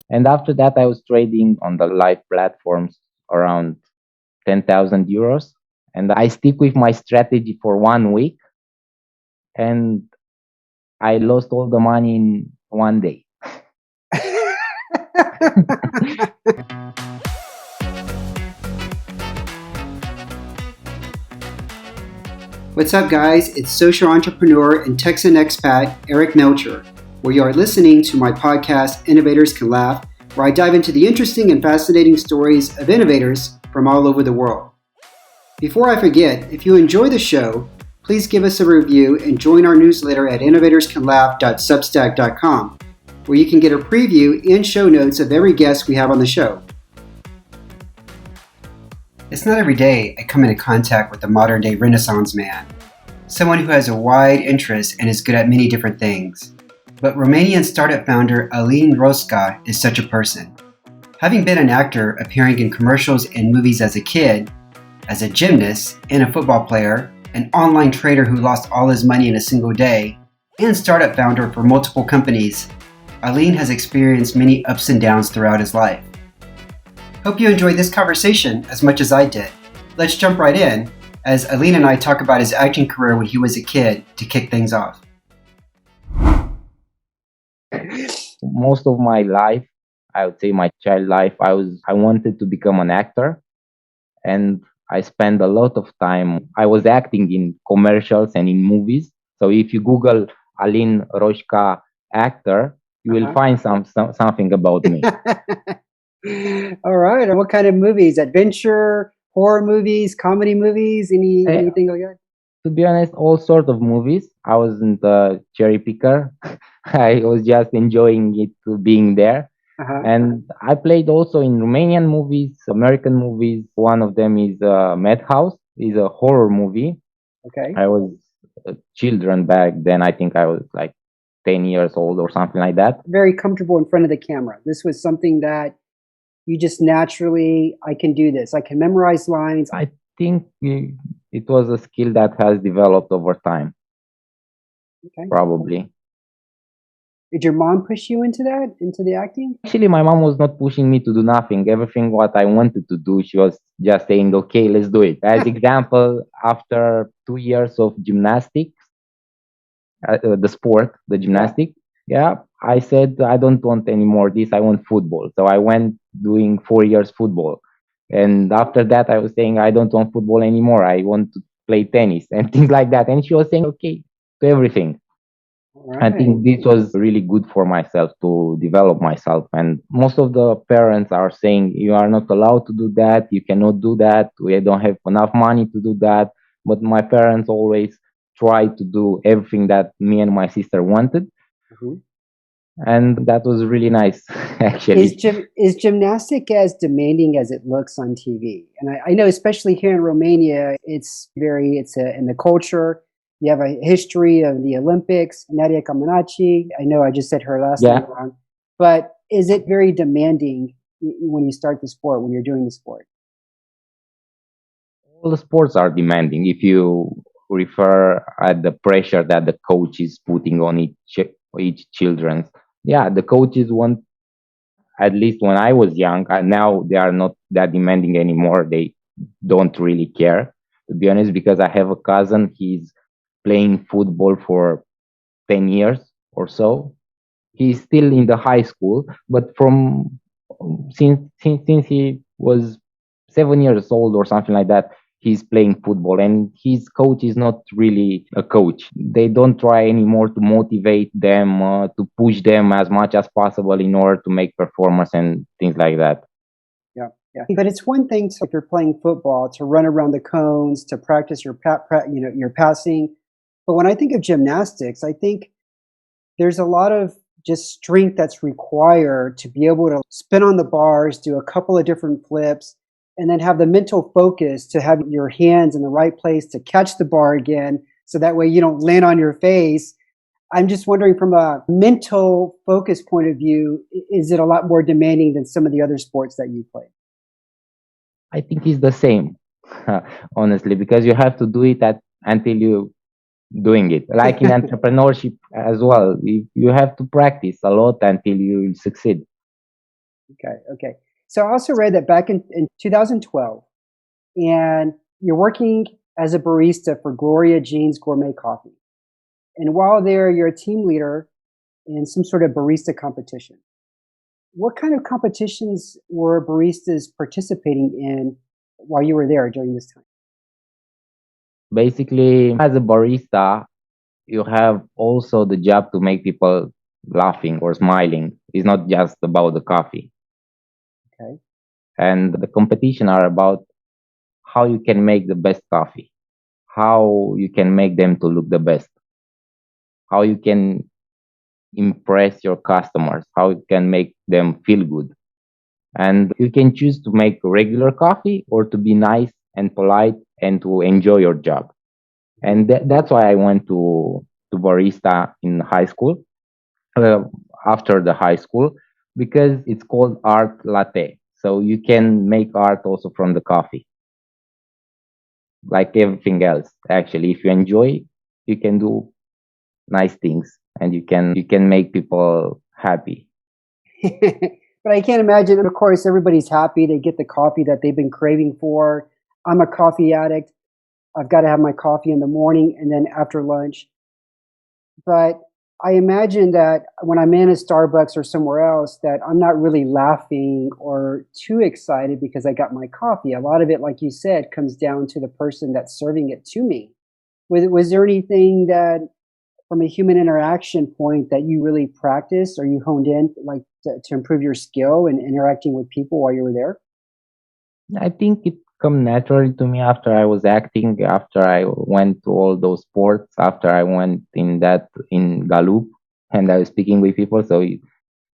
And after that, I was trading on the live platforms around 10,000 euros. And I stick with my strategy for 1 week, and I lost all the money in 1 day. What's up, guys? It's social entrepreneur and Texan expat Eric Melcher, where you are listening to my podcast, Innovators Can Laugh, where I dive into the interesting and fascinating stories of innovators from all over the world. Before I forget, if you enjoy the show, please give us a review and join our newsletter at innovatorscanlaugh.substack.com, where you can get a preview and show notes of every guest we have on the show. It's not every day I come into contact with a modern-day Renaissance man, someone who has a wide interest and is good at many different things. But Romanian startup founder Alin Rosca is such a person. Having been an actor appearing in commercials and movies as a kid, as a gymnast and a football player, an online trader who lost all his money in a single day, and startup founder for multiple companies, Alin has experienced many ups and downs throughout his life. Hope you enjoyed this conversation as much as I did. Let's jump right in, as Alin and I talk about his acting career when he was a kid to kick things off. Most of my life, I would say my child life, I wanted to become an actor, and I spent a lot of time. I was acting in commercials and in movies. So if you Google Alin Rosca actor, you will find something about me. All right. And what kind of movies? Adventure, horror movies, comedy movies, anything like that? To be honest, all sorts of movies. I wasn't a cherry picker. I was just enjoying it being there. And I played also in Romanian movies, American movies. One of them is Madhouse. Is a horror movie. Okay. I was a children back then. I think I was like 10 years old or something like that. Very comfortable in front of the camera. This was something that you just naturally, I can do this. I can memorize lines. I think it was a skill that has developed over time. Okay. Probably. Did your mom push you into that, into the acting? Actually, my mom was not pushing me to do nothing. Everything what I wanted to do, she was just saying, okay, let's do it. As example, after 2 years of gymnastics, the gymnastic, I said, I don't want any more this. I want football. So I went doing 4 years football. And after that, I was saying, I don't want football anymore. I want to play tennis and things like that. And she was saying, okay, to everything. Right. I think this was really good for myself to develop myself. And most of the parents are saying, you are not allowed to do that. You cannot do that. We don't have enough money to do that. But my parents always tried to do everything that me and my sister wanted. Mm-hmm. And that was really nice, actually. Is gymnastic as demanding as it looks on TV? And I know, especially here in Romania, in the culture. You have a history of the Olympics, Nadia Comaneci. I know I just said her last name wrong. But is it very demanding when you start the sport, when you're doing the sport? All the sports are demanding. If you refer at the pressure that the coach is putting on each children, the coaches want, at least when I was young, now they are not that demanding anymore. They don't really care, to be honest, because I have a cousin, he's playing football for 10 years or so. He's still in the high school, but since he was 7 years old or something like that, he's playing football, and his coach is not really a coach. They don't try anymore to motivate them, to push them as much as possible in order to make performance and things like that. Yeah. But it's one thing if you're playing football to run around the cones, to practice your passing. But when I think of gymnastics, I think there's a lot of just strength that's required to be able to spin on the bars, do a couple of different flips, and then have the mental focus to have your hands in the right place to catch the bar again, so that way you don't land on your face. I'm just wondering, from a mental focus point of view, is it a lot more demanding than some of the other sports that you play? I think it's the same, honestly, because you have to do it until you doing it. Like in entrepreneurship as well, you have to practice a lot until you succeed. Okay, okay. So I also read that back in 2012, and you're working as a barista for Gloria Jean's Gourmet Coffee. And while there, you're a team leader in some sort of barista competition. What kind of competitions were baristas participating in while you were there during this time? Basically, as a barista, you have also the job to make people laughing or smiling. It's not just about the coffee. Okay. And the competition are about how you can make the best coffee, how you can make them to look the best, how you can impress your customers, how you can make them feel good. And you can choose to make regular coffee or to be nice and polite and to enjoy your job. And that's why I went to barista in high school, uh, after the high school, because it's called art latte. So you can make art also from the coffee, like everything else. Actually, if you enjoy, you can do nice things and you can make people happy. But I can't imagine, of course, everybody's happy. They get the coffee that they've been craving for. I'm a coffee addict. I've got to have my coffee in the morning and then after lunch. But I imagine that when I'm in a Starbucks or somewhere else, that I'm not really laughing or too excited because I got my coffee. A lot of it, like you said, comes down to the person that's serving it to me. Was there anything that, from a human interaction point, that you really practiced or you honed in, like to improve your skill in interacting with people while you were there? I think it come naturally to me after I was acting, after I went to all those sports, after I went in Galup and I was speaking with people. So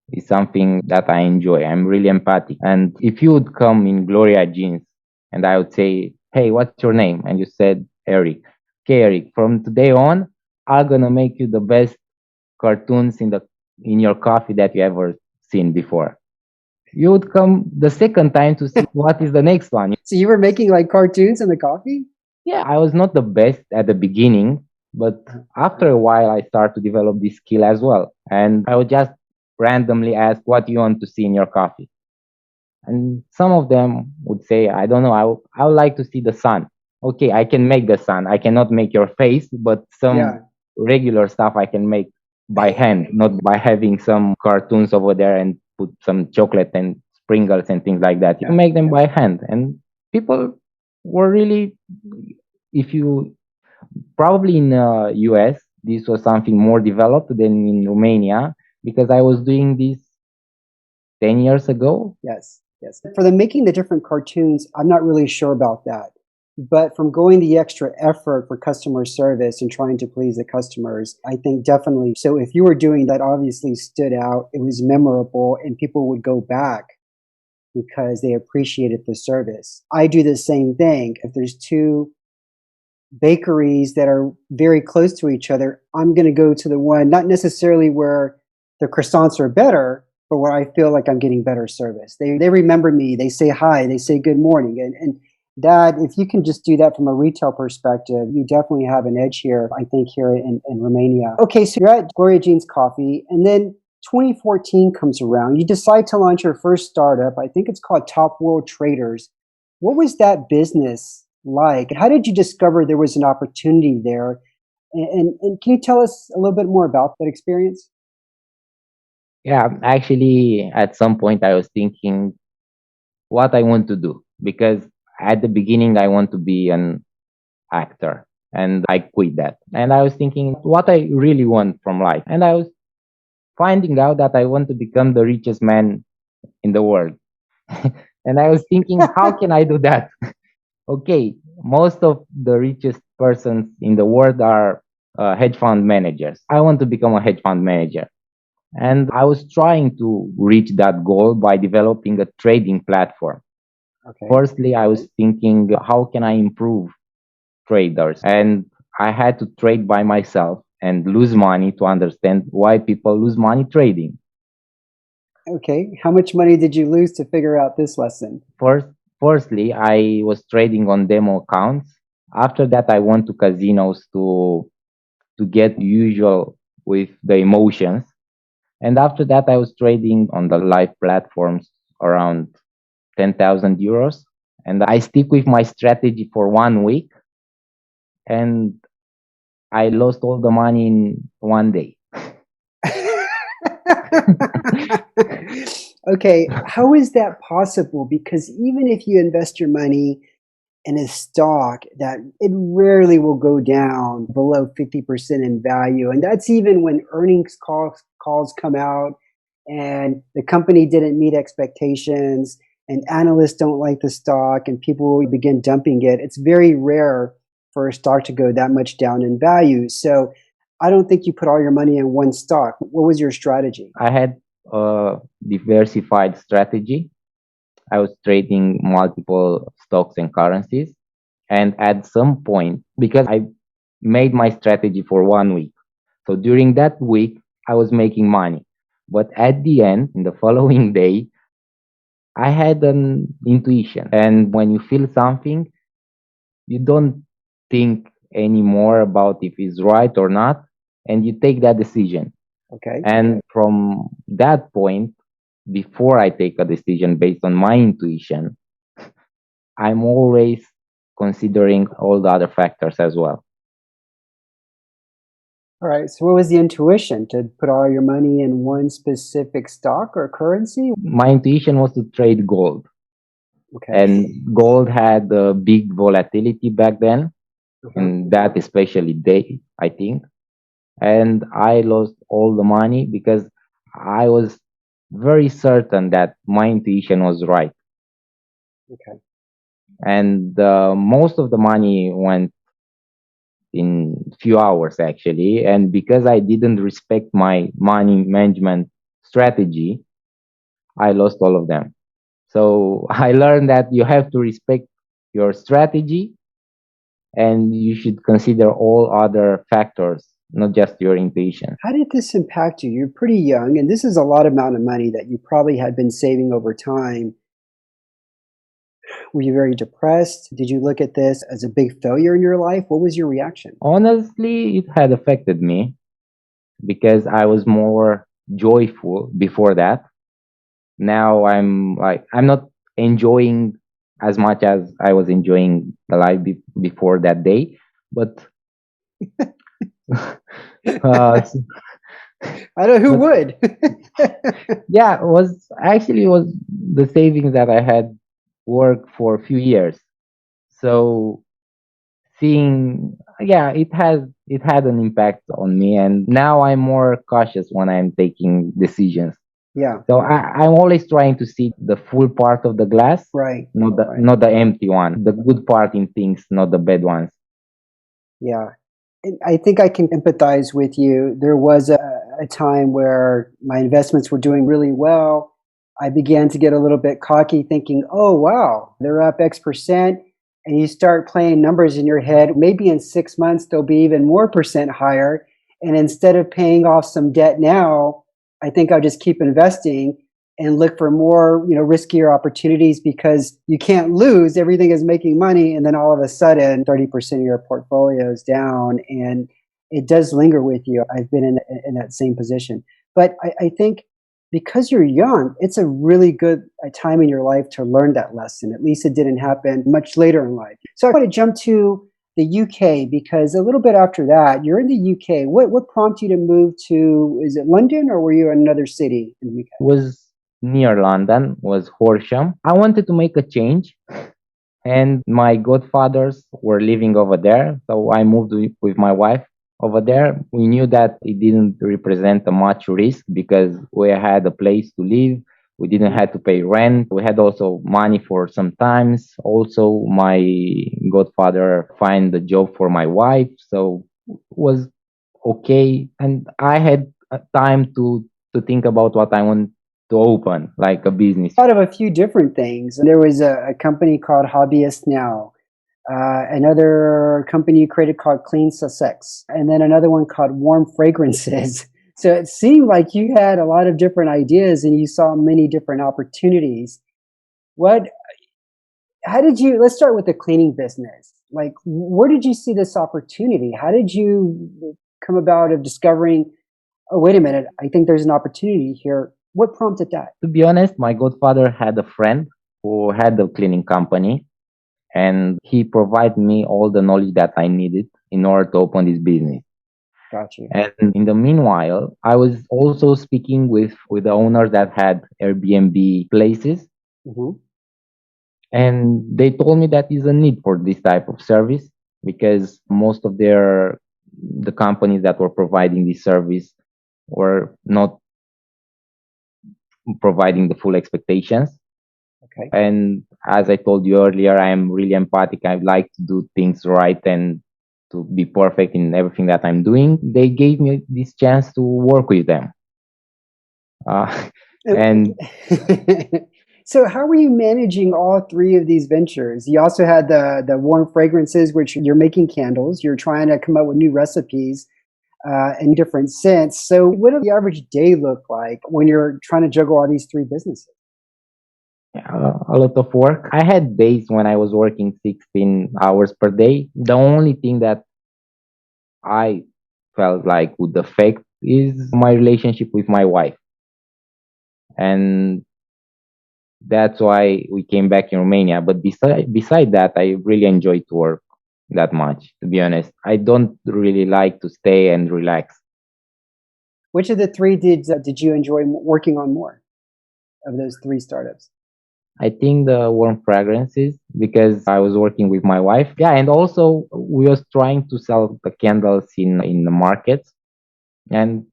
it's something that I enjoy. I'm really empathic. And if you would come in Gloria jeans and I would say, "Hey, what's your name?" And you said Eric. Okay, Eric, from today on, I'm gonna make you the best cartoons in your coffee that you ever seen before. You would come the second time to see what is the next one. So you were making like cartoons in the coffee? Yeah, I was not the best at the beginning, but after a while, I started to develop this skill as well. And I would just randomly ask, "What do you want to see in your coffee?" And some of them would say, "I don't know, I would like to see the sun." Okay, I can make the sun. I cannot make your face, but some Yeah. regular stuff I can make by hand, not by having some cartoons over there and put some chocolate and sprinkles and things like that. You Yeah. make them by hand. And people were really, if you probably in US, this was something more developed than in Romania because I was doing this 10 years ago. Yes, yes. For the making the different cartoons, I'm not really sure about that. But from going the extra effort for customer service and trying to please the customers, I think definitely. So if you were doing that, obviously stood out, it was memorable, and people would go back because they appreciated the service. I do the same thing. If there's two bakeries that are very close to each other, I'm going to go to the one, not necessarily where the croissants are better, but where I feel like I'm getting better service. They remember me, they say hi, they say good morning. And that, if you can just do that from a retail perspective, you definitely have an edge here, I think, here in Romania. Okay, so you're at Gloria Jean's Coffee, and then 2014 comes around. You decide to launch your first startup. I think it's called Top World Traders. What was that business like? How did you discover there was an opportunity there? And can you tell us a little bit more about that experience? Yeah, actually, at some point, I was thinking what I want to do because at the beginning, I want to be an actor and I quit that. And I was thinking what I really want from life. And I was finding out that I want to become the richest man in the world. And I was thinking, how can I do that? Okay, most of the richest persons in the world are hedge fund managers. I want to become a hedge fund manager. And I was trying to reach that goal by developing a trading platform. Okay. Firstly, I was thinking, how can I improve traders? And I had to trade by myself and lose money to understand why people lose money trading. Okay. How much money did you lose to figure out this lesson? First, firstly, I was trading on demo accounts. After that, I went to casinos to get usual with the emotions. And after that, I was trading on the live platforms around 10,000 euros. And I stick with my strategy for 1 week, and I lost all the money in 1 day. Okay, how is that possible? Because even if you invest your money in a stock, that it rarely will go down below 50% in value. And that's even when calls come out and the company didn't meet expectations and analysts don't like the stock and people will begin dumping it. It's very rare for a stock to go that much down in value. So I don't think you put all your money in one stock. What was your strategy? I had a diversified strategy. I was trading multiple stocks and currencies. And at some point, because I made my strategy for 1 week, so during that week, I was making money. But at the end, in the following day, I had an intuition. And when you feel something, you don't think anymore about if it's right or not, and you take that decision. Okay. And from that point, before I take a decision based on my intuition, I'm always considering all the other factors as well. All right. So what was the intuition? To put all your money in one specific stock or currency? My intuition was to trade gold. Okay. And gold had a big volatility back then, and that especially day, I think. And I lost all the money because I was very certain that my intuition was right. Okay. And most of the money went in few hours actually. And because I didn't respect my money management strategy, I lost all of them. So I learned that you have to respect your strategy and you should consider all other factors, not just your intuition. How did this impact you? You're pretty young, and this is a lot amount of money that you probably had been saving over time. Were you very depressed? Did you look at this as a big failure in your life? What was your reaction? Honestly, it had affected me because I was more joyful before that. Now I'm not enjoying as much as I was enjoying the life before that day. But uh, I don't know who but would. yeah, it was the savings that I had worked for a few years. So seeing, yeah, it had an impact on me, and now I'm more cautious when I'm taking decisions. Yeah, So I'm always trying to see the full part of the glass, right. not the empty one, the good part in things, not the bad ones. Yeah. And I think I can empathize with you. There was a time where my investments were doing really well. I began to get a little bit cocky thinking, oh, wow, they're up X percent. And you start playing numbers in your head. Maybe in 6 months, they'll be even more percent higher. And instead of paying off some debt now, I think I'll just keep investing and look for more, riskier opportunities because you can't lose. Everything is making money, and then all of a sudden, 30% of your portfolio is down, and it does linger with you. I've been in that same position, but I think because you're young, it's a really good time in your life to learn that lesson. At least it didn't happen much later in life. So I want to jump to the UK because a little bit after that, you're in the UK. What prompted you to move to? Is it London or were you in another city in the UK? Was near London, was Horsham. I wanted to make a change, and my godfathers were living over there, so I moved with my wife over there. We knew that it didn't represent a much risk because we had a place to live. We didn't have to pay rent. We had also money for some times. Also, my godfather find a job for my wife, so it was okay. And I had time to think about what I want to open, like a business. Thought of a few different things. There was a company called Hobbyist Now, another company you created called Clean Sussex, and then another one called Warm Fragrances. So it seemed like you had a lot of different ideas and you saw many different opportunities. What, how did you, let's start with the cleaning business. Like, where did you see this opportunity? How did you come about of discovering, oh, wait a minute, I think there's an opportunity here? What prompted that? To be honest, my godfather had a friend who had a cleaning company, and he provided me all the knowledge that I needed in order to open this business. Got you. And in the meanwhile, I was also speaking with the owners that had Airbnb places, Hmm. and they told me that is a need for this type of service because most of the companies that were providing this service were not providing the full expectations. Okay. And as I told you earlier, I am really empathic. I like to do things right and to be perfect in everything that I'm doing. They gave me this chance to work with them. Uh, and So, how were you managing all three of these ventures? You also had the warm fragrances, which you're making candles. You're trying to come up with new recipes and different scents. So, what does the average day look like when you're trying to juggle all these three businesses? a lot of work. I had days when I was working 16 hours per day. The only thing that I felt like would affect is my relationship with my wife. And that's why we came back in Romania. But beside that, I really enjoy to work that much, to be honest. I don't really like to stay and relax. Which of the three did you enjoy working on more of those three startups? I think the warm fragrances because I was working with my wife. Yeah, and also we was trying to sell the candles in the markets, and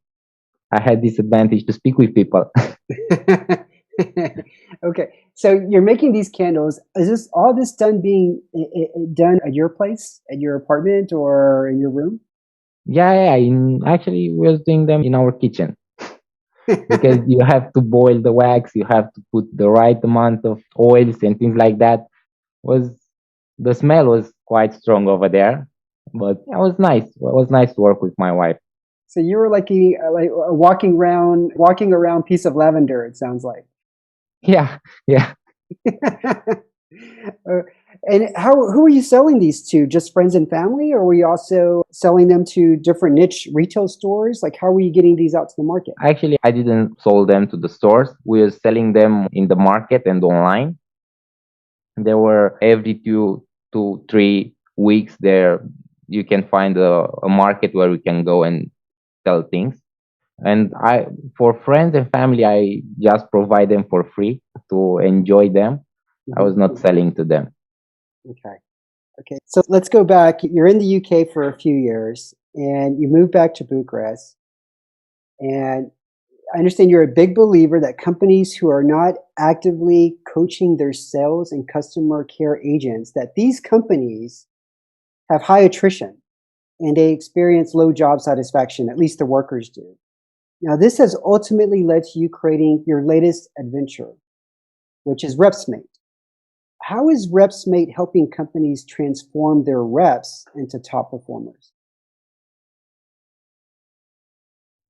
I had this advantage to speak with people. Okay, so you're making these candles. Is this all this done at your place, at your apartment, or in your room? Yeah, actually we was doing them in our kitchen because you have to boil the wax, you have to put the right amount of oils and things like that. Was the smell was quite strong over there, but it was nice. It was nice to work with my wife. So you were like a walking around piece of lavender. It sounds like. Yeah, yeah. Uh, and who are you selling these to? Just friends and family, or were you also selling them to different niche retail stores? Like, how were you getting these out to the market? Actually, I didn't sold them to the stores. We were selling them in the market and online. There were every 2 to 3 weeks there. You can find a market where we can go and sell things. And for friends and family, I just provide them for free to enjoy them. I Hmm. was not selling to them. Okay. Okay. So let's go back. You're in the UK for a few years, and you moved back to Bucharest. And I understand you're a big believer that companies who are not actively coaching their sales and customer care agents, that these companies have high attrition and they experience low job satisfaction, at least the workers do. Now, this has ultimately led to you creating your latest adventure, which is RepsMate. How is RepsMate helping companies transform their reps into top performers?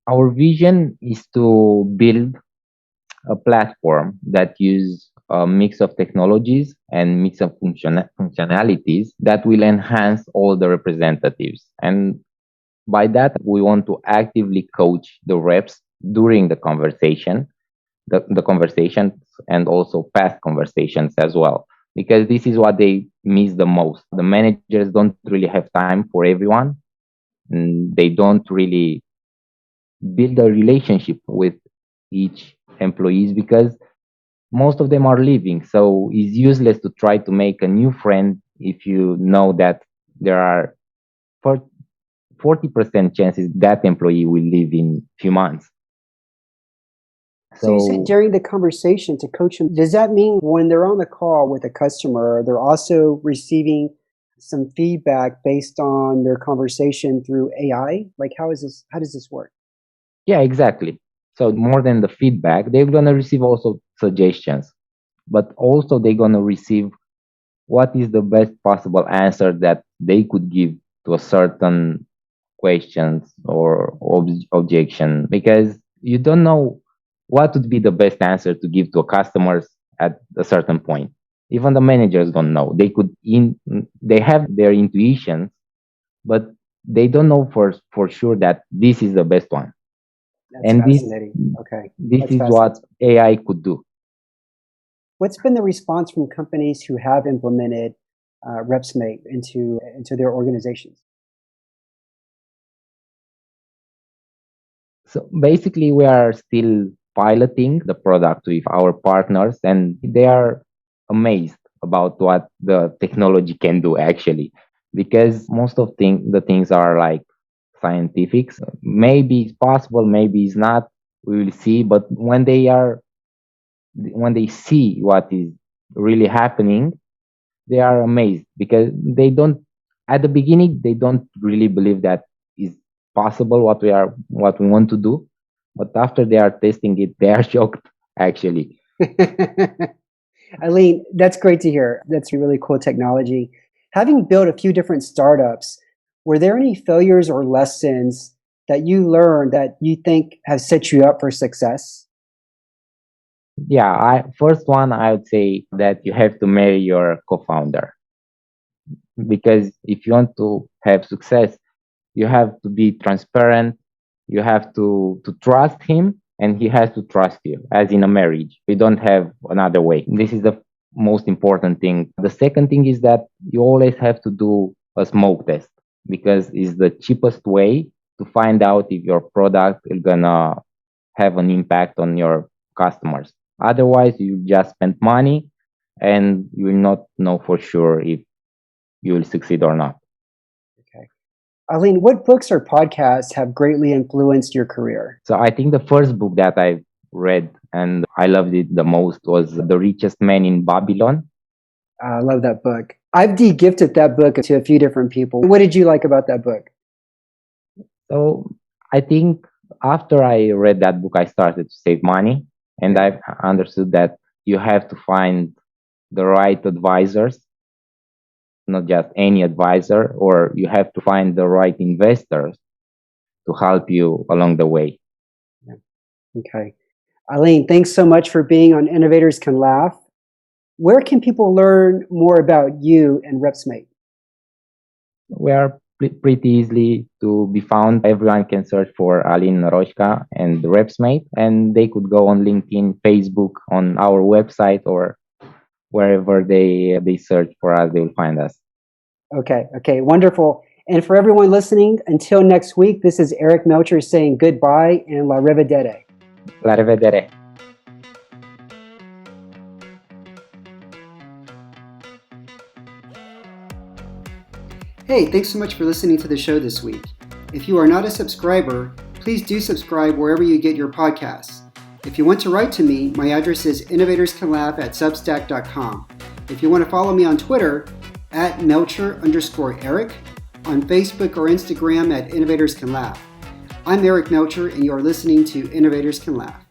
Our vision is to build a platform that use a mix of technologies and mix of functionalities that will enhance all the representatives. And by that, we want to actively coach the reps during the conversations and also past conversations as well. Because this is what they miss the most. The managers don't really have time for everyone. And they don't really build a relationship with each employees because most of them are leaving. So it's useless to try to make a new friend if you know that there are 40% chances that employee will leave in few months. So you said So during the conversation to coach them. Does that mean when they're on the call with a customer, they're also receiving some feedback based on their conversation through AI? Like how does this work? yeah, exactly. So more than the feedback, they're gonna receive also suggestions, but also they're gonna receive what is the best possible answer that they could give to a certain questions or objection because you don't know what would be the best answer to give to a customers at a certain point. Even the managers don't know. They have their intuitions, but they don't know for sure that this is the best one. That's And fascinating. Okay, this that's is what fascinating. AI could do. What's been the response from companies who have implemented RepsMate into their organizations? So basically, we are still piloting the product with our partners, and they are amazed about what the technology can do actually, because most of the things are like scientific. Maybe it's possible, maybe it's not. We will see. But when they see what is really happening, they are amazed because they don't at the beginning they don't really believe that is possible what we want to do, but after they are testing it they are shocked actually. Alin, that's great to hear. That's really cool technology. Having built a few different startups, were there any failures or lessons that you learned that you think have set you up for success? Yeah, I first one I would say that you have to marry your co-founder, because if you want to have success you have to be transparent, you have to trust him, and he has to trust you, as in a marriage. We don't have another way. This is the most important thing. The second thing is that you always have to do a smoke test, because it's the cheapest way to find out if your product is gonna have an impact on your customers. Otherwise you just spend money and you will not know for sure if you will succeed or not. Okay. Alin, what books or podcasts have greatly influenced your career? So I think the first book that I read and I loved it the most was The Richest Man in Babylon. I love that book. I've de-gifted that book to a few different people. What did you like about that book? So I think after I read that book, I started to save money, and Yeah. I've understood that you have to find the right advisors, not just any advisor, or you have to find the right investors to help you along the way. Yeah. Okay. Alin, thanks so much for being on Innovators Can Laugh. Where can people learn more about you and RepsMate? We are pretty easily to be found. Everyone can search for Alin Rosca and RepsMate, and they could go on LinkedIn, Facebook, on our website, or wherever they search for us, they will find us. Okay, wonderful. And for everyone listening, until next week, this is Eric Melcher saying goodbye and la rivedere. La rivedere. Hey, thanks so much for listening to the show this week. If you are not a subscriber, please do subscribe wherever you get your podcasts. If you want to write to me, my address is innovatorscanlaugh@substack.com. If you want to follow me on Twitter, at Melcher_Eric, on Facebook or Instagram at Innovators Can Laugh. I'm Eric Melcher, and you are listening to Innovators Can Laugh.